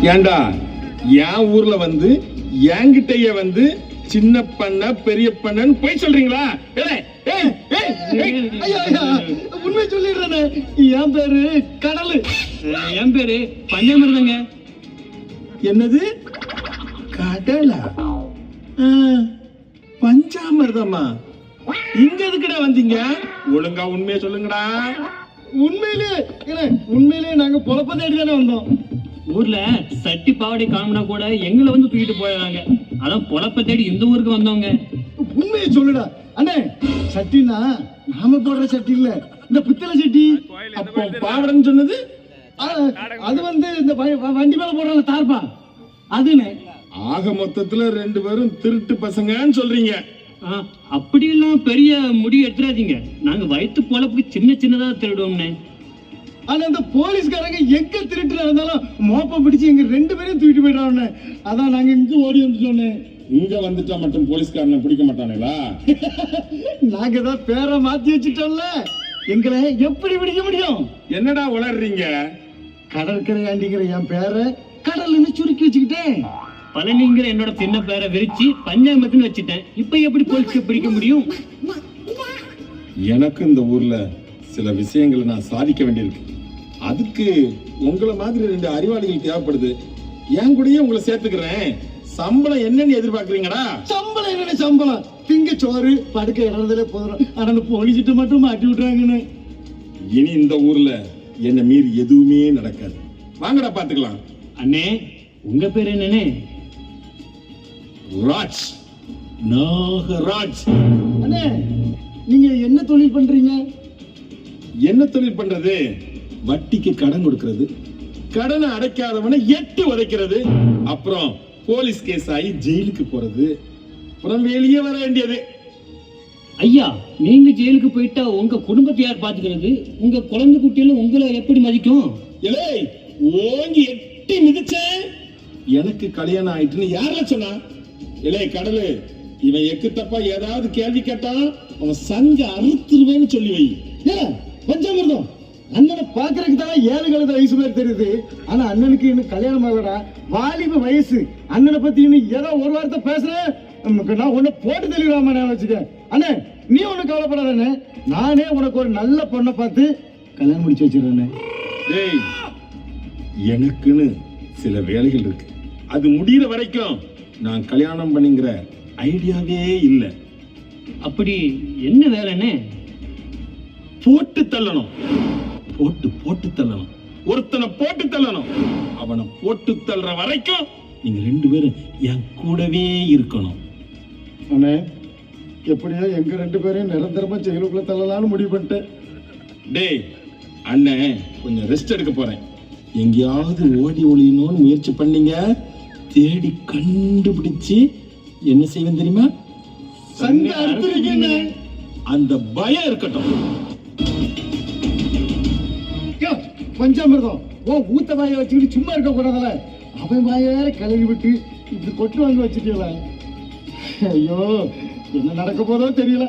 ஏண்டா என் ஊர்ல வந்து என்கிட்டயே வந்து சின்ன பண்ண பெரிய பண்ணன்னு போய் சொல்றீங்களா? உண்மை சொல்லிடுறேன். என் பேரு கடலு. என் பேரு பஞ்சாமிர்தங்க. என்னது கடலா? பஞ்சாமிர்தமா? இங்க எதுக்குடா வந்தீங்க? ஒழுங்கா உண்மையை சொல்லுங்கடா. உண்மையிலே நாங்க பொழப்ப தேடி தானே வந்தோம். ஊர்ல சட்டி பாவடை காணும்னா கூட எங்களை வந்து தூக்கிட்டு போயிடுறாங்க. அதான் பொழப்ப தேடி இந்த ஊருக்கு வந்தவங்க. உண்மையை சொல்லுடா அண்ணே. சட்டினா நாம போடுற சட்டி இல்ல, இந்த பித்தளை சட்டி. அப்போ பாவடன்னு சொன்னது அது வந்து இந்த வண்டி மேல போடுறாங்க தார்பா அதுன்னு. ஆக மொத்தத்துல ரெண்டு பேரும் திருட்டு பசங்கன்னு சொல்றீங்க. அப்படி எல்லாம் பெரிய முடிவு எடுத்துறாதீங்க. நாங்க வயிற்று பொழப்புக்கு சின்ன சின்னதா திருடுவோம்னே. ஆனா அந்த போலீஸ்காரங்க எங்க திருட்டு நடந்தாலும் மோப்பம் பிடிச்சு எங்க ரெண்டு பேரையும் தூக்கிட்டு போயிடுறாங்க. அதான் நாங்க இங்க ஓடி வந்துட்டோம். இங்க வந்துட்டா மட்டும் போலீஸ்காரனை பிடிக்க மாட்டானுங்களா? நாங்க தான் பேரை மாத்தி வச்சுட்டோம்ல, எங்களை எப்படி பிடிக்க முடியும்? என்னடா உளறீங்க? கடற்கரை ஆண்டிங்கிற என் பேரை கடல்னு சுருக்கி வச்சுக்கிட்டேன். பழனிங்கிற என்னோட சின்ன பேரை விரிச்சு பஞ்சாயத்துன்னு வச்சுட்டேன். இப்ப எப்படி போலீஸ்க்கு பிடிக்க முடியும்? எனக்கு இந்த ஊர்ல சில விஷயங்களை நான் சாதிக்க வேண்டியிருக்கு. அதுக்கு உங்களை மாதிரி ரெண்டு அறிவாளிகள் தேவைப்படுது. என் கூடயே உங்களை சேர்த்துக்கிறேன். சம்பளம் என்னன்னு எதிர்பார்க்கறீங்கடா? சம்பளம் என்னன்னு சம்பளம்? திங்க சோறு படுக்க இடத்துல போதும். ஆனா போலீஸ்கிட்ட மட்டும் மாட்டி விட்டுறாங்கன்னு. இனி இந்த ஊர்ல என்ன மீறி எதுவுமே நடக்காது. வாங்கடா பாத்துக்கலாம். அண்ணே உங்க பேர் என்னன்னு? ராஜ், நாகராஜ். அண்ணே நீங்க என்ன தொழில் பண்றீங்க? என்ன தொழில் பண்றது? வட்டிக்கு கடன் கொடுக்கிறது, கடனை அடைக்காதவனை எட்டு உதைக்கிறது, அப்புறம் போலீஸ் கேஸ் ஆகி ஜெயிலுக்கு போறது, அப்புறம் வெளியே வர வேண்டியது. ஐயா நீங்க ஜெயிலுக்கு போயிட்டா உங்க குடும்பத்தை யார் பாத்துக்கிறது? உங்க குழந்தை குட்டியில உங்களை எப்படி மதிக்கும்? இலே ஓங்கி எட்டி மிதிச்ச எனக்கு கல்யாணம் ஆயிட்டுன்னு யாரா சொன்னா? இலே கடலு, இவன் எக்கு தப்பா ஏதாவது கேள்வி கேட்டா அவன் சங்க அறுத்துருவேன்னு சொல்லி வை. பஞ்சாமிர்தம் அண்ணனை பாக்குறதுக்கு தான் 7 கழுத வயசு பேர் தெரியுது. ஆனா அண்ணனுக்கு இன்னும் கல்யாணம் ஆகடா, வாலிப வயசு. அண்ணனை பத்தி இன்னும் ஏதோ ஒரு வார்த்தை பேசுறேன் நான் உன்னை போட்டு தெளிவாம நான் வச்சுக்க. அண்ணே நீ ஒண்ணு கவலைப்படாதே, நானே உனக்கு ஒரு நல்ல பொண்ணை பார்த்து கல்யாணம் முடிச்சு வச்சிடறேன். டேய் எனக்குன்னு சில வேலைகள் இருக்கு. அது முடிகிற வரைக்கும் நான் கல்யாணம் பண்ணிங்கிற ஐடியாவே இல்லை. அப்படி என்ன வேலைன்னு? போட்டு தள்ளணும், போட்டு தள்ளணும். ஒருத்தனை போட்டு தள்ளணும். அவனை போட்டு தள்ளுற வரைக்கும் நீங்க ரெண்டு பேரும் என் கூடவே இருக்கணும். அண்ணே எப்படியோ எங்க ரெண்டு பேரையும் நிரந்தரமா ஜெயிலுக்குள்ள தள்ளலாம்னு முடிவு பண்ணிட்டேன். டேய் அண்ணன் கொஞ்சம் ரெஸ்ட் எடுக்க போறேன். எங்கேயாவது ஓடி ஒளியணும்னு முயற்சி பண்ணீங்க, தேடி கண்டுபிடிச்சு என்ன செய்வேன் தெரியுமா? சங்க அறுத்துறீங்க. அந்த பயம் இருக்கட்டும். பஞ்சாமிர்தம் ஓ ஊத்த வாயை வச்சுக்கிட்டு சும்மா இருக்க கூடாதுல. அவன் வாயார கிளறி விட்டு இப்படி கொட்டு வாங்கி வச்சுட்டீங்களா? ஐயோ என்ன நடக்க போதோ தெரியல.